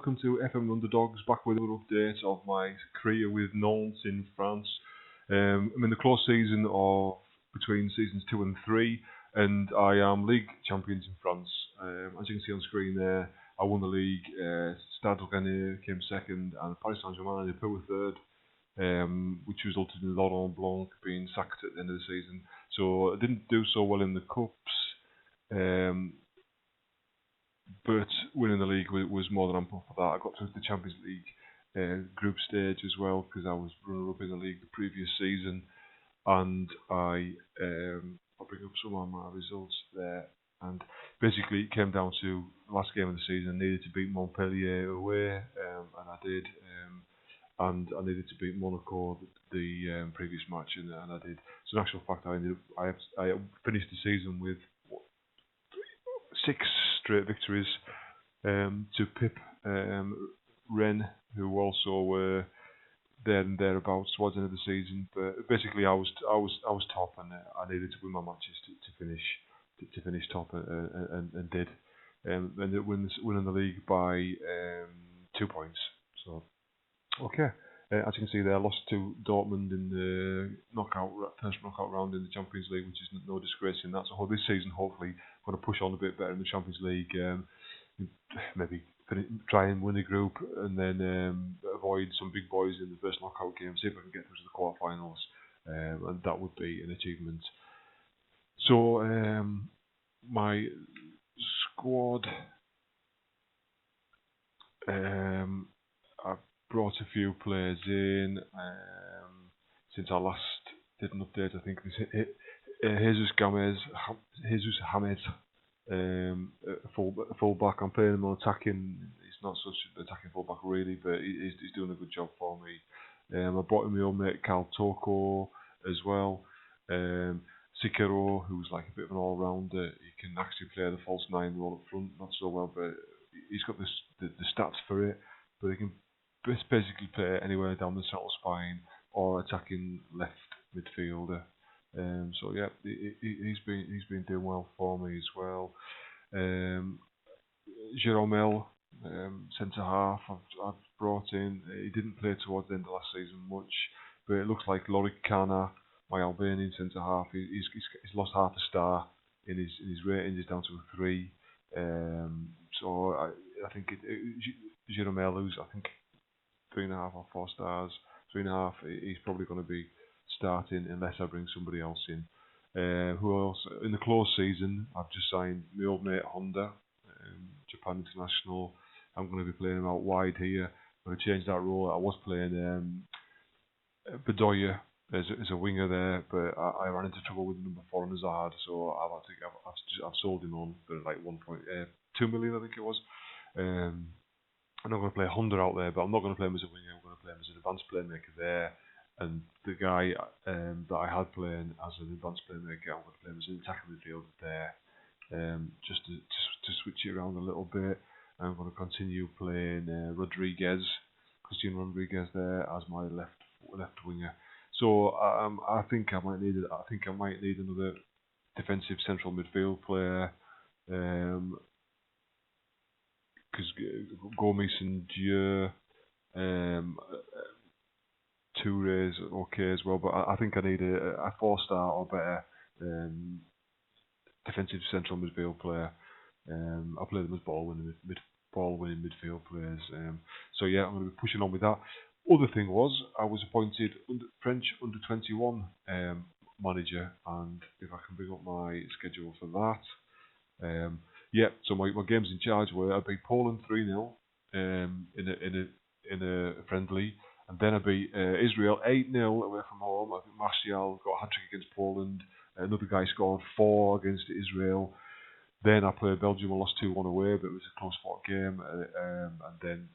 welcome to FM.Underdogs, back with another update of my career with Nantes in France. I'm in the close season of between seasons 2 and 3, and I am Ligue champions in France. As you can see on screen there, I won the league. Stade Rennais came second, and Paris Saint-Germain put with third, which resulted in Laurent Blanc being sacked at the end of the season. So I didn't do so well in the cups. But winning the league was more than ample for that. I got to the Champions League group stage as well, because I was runner-up in the league the previous season, and I'll bring up some of my results there. And basically, it came down to the last game of the season. I needed to beat Montpellier away, and I did. And I needed to beat Monaco the previous match, and I did. So in actual fact, I finished the season with 6 straight victories to pip Rennes, who also were there and thereabouts towards the end of the season. But basically, I was top, and I needed to win my matches to finish top, and did. Ended up winning the league by 2 points. So okay. As you can see there, I lost to Dortmund in the first knockout round in the Champions League, which is no disgrace in that. So this season, hopefully, I'm going to push on a bit better in the Champions League. Maybe try and win a group, and then avoid some big boys in the first knockout game. See if I can get through to the quarterfinals, and that would be an achievement. So my squad. I've brought a few players in since I last did an update. I think this Jesus Hamed, fullback. I'm playing him on attacking. He's not such an attacking fullback really, but he's doing a good job for me. I brought in my old mate Cal Toko as well. Sikero, who's like a bit of an all-rounder. He can actually play the false 9 role up front, not so well, but he's got the stats for it. But he can basically play anywhere down the central spine or attacking left midfielder. So yeah, he's been doing well for me as well. Jeromel, centre half, I've brought in. He didn't play towards the end of last season much, but it looks like Lorik Kana, my Albanian centre half, he's lost half a star in his rating. He's down to a 3. So I think Jeromel, who's I think 3.5 or 4 stars, 3.5, he's probably going to be starting unless I bring somebody else in. Who else? In the close season, I've just signed my old mate Honda, Japan international. I'm going to be playing him out wide here. I'm going to change that role. I was playing Bedoya as a winger there, but I ran into trouble with the number 4 in Zahad, so I've sold him on for like 1.2 million, I think it was. I'm not going to play Honda out there, but I'm not going to play him as a winger. I'm going to play him as an advanced playmaker there. And the guy that I had playing as an advanced playmaker, I'm going to play him as an attacking midfielder there, just to switch it around a little bit. I'm going to continue playing Christian Rodriguez there as my left winger. So I think I might need another defensive central midfield player. Because Gomes and Dieu, Touré's okay as well, but I think I need a 4-star or better defensive central midfield player. I play them as ball-winning midfield players. So yeah, I'm going to be pushing on with that. Other thing was, I was appointed French under-21 manager, and if I can bring up my schedule for that. Yeah, so my games in charge were I beat Poland 3-0 in a friendly, and then I beat Israel 8-0 away from home. I think Martial got a hat-trick against Poland. Another guy scored 4 against Israel. Then I played Belgium and lost 2-1 away, but it was a close-fought game, and then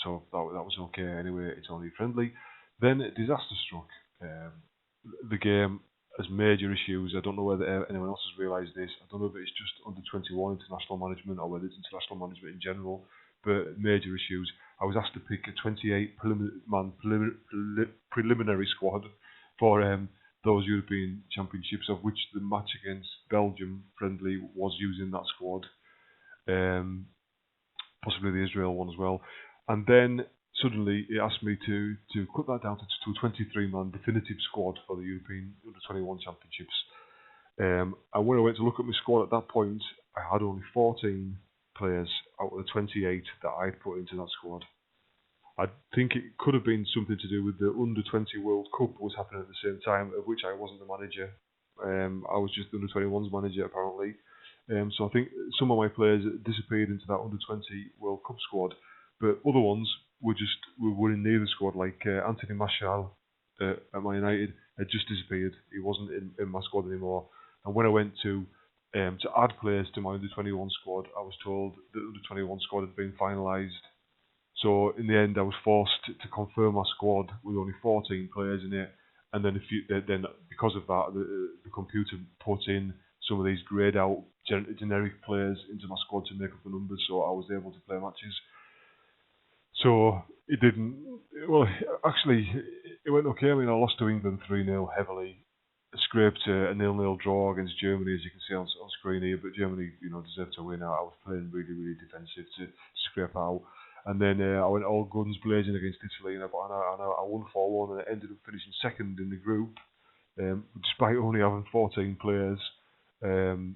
so that was okay. Anyway, it's only friendly. Then disaster struck. The game has major issues. I don't know whether anyone else has realised this. I don't know if it's just under 21 international management or whether it's international management in general, but major issues. I was asked to pick a 28-man preliminary squad for those European Championships, of which the match against Belgium friendly was using that squad. Possibly the Israel one as well. And then suddenly it asked me to cut that down to a 23-man definitive squad for the European Under-21 Championships. And when I went to look at my squad at that point, I had only 14 players out of the 28 that I'd put into that squad. I think it could have been something to do with the Under-20 World Cup was happening at the same time, of which I wasn't the manager. I was just the Under-21's manager, apparently. So I think some of my players disappeared into that Under-20 World Cup squad, but other ones were in neither squad, like Anthony Martial at Man United had just disappeared. He wasn't in my squad anymore. And when I went to add players to my Under-21 squad, I was told the Under-21 squad had been finalised. So in the end, I was forced to confirm my squad with only 14 players in it, and then then because of that, the computer put in some of these grayed out generic players into my squad to make up the numbers, so I was able to play matches. So it didn't. Well, actually, it went okay. I mean, I lost to England 3-0 heavily. Scraped a 0-0 draw against Germany, as you can see on screen here. But Germany, deserved to win. I was playing really, really defensive to scrape out. And then I went all guns blazing against Italy, and I won 4-1, and I ended up finishing second in the group, despite only having 14 players. And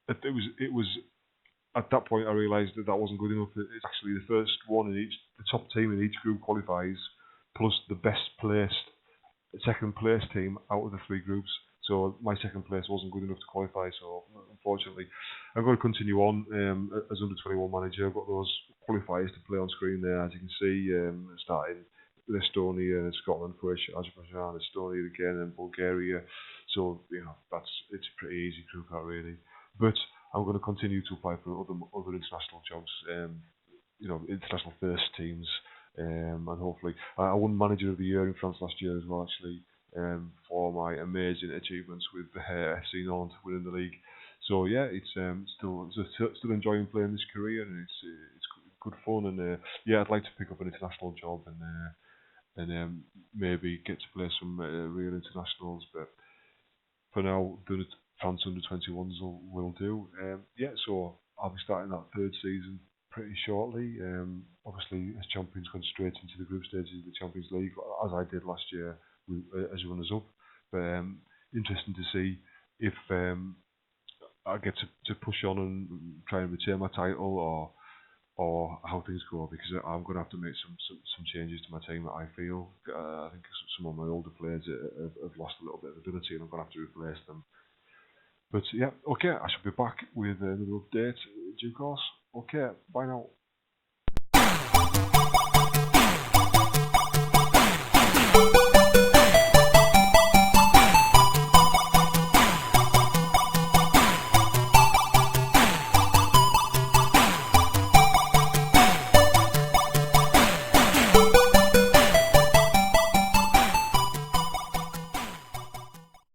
it was at that point I realised that wasn't good enough. It's actually the first one in each, the top team in each group qualifies, plus the best placed second place team out of the three groups. So my second place wasn't good enough to qualify. So unfortunately, I'm going to continue on as Under-21 manager. I've got those qualifiers to play on screen there, as you can see, starting with Estonia, Scotland, Croatia, Azerbaijan, Estonia again, and Bulgaria. So it's a pretty easy group out really. But I'm going to continue to apply for other international jobs, international first teams. And hopefully, I won Manager of the Year in France last year as well, actually, for my amazing achievements with the FC Nantes winning the league. So yeah, it's still enjoying playing this career, and it's good fun. And I'd like to pick up an international job and maybe get to play some real internationals. But for now, the France Under-21s will do. So I'll be starting that third season pretty shortly. Obviously, as champions, going straight into the group stages of the Champions League, as I did last year as runners-up. But interesting to see if I get to push on and try and retain my title, or how things go, because I'm going to have to make some changes to my team that I feel. I think some of my older players have lost a little bit of ability, and I'm going to have to replace them. But yeah, okay, I shall be back with another update in due course. Okay, bye now.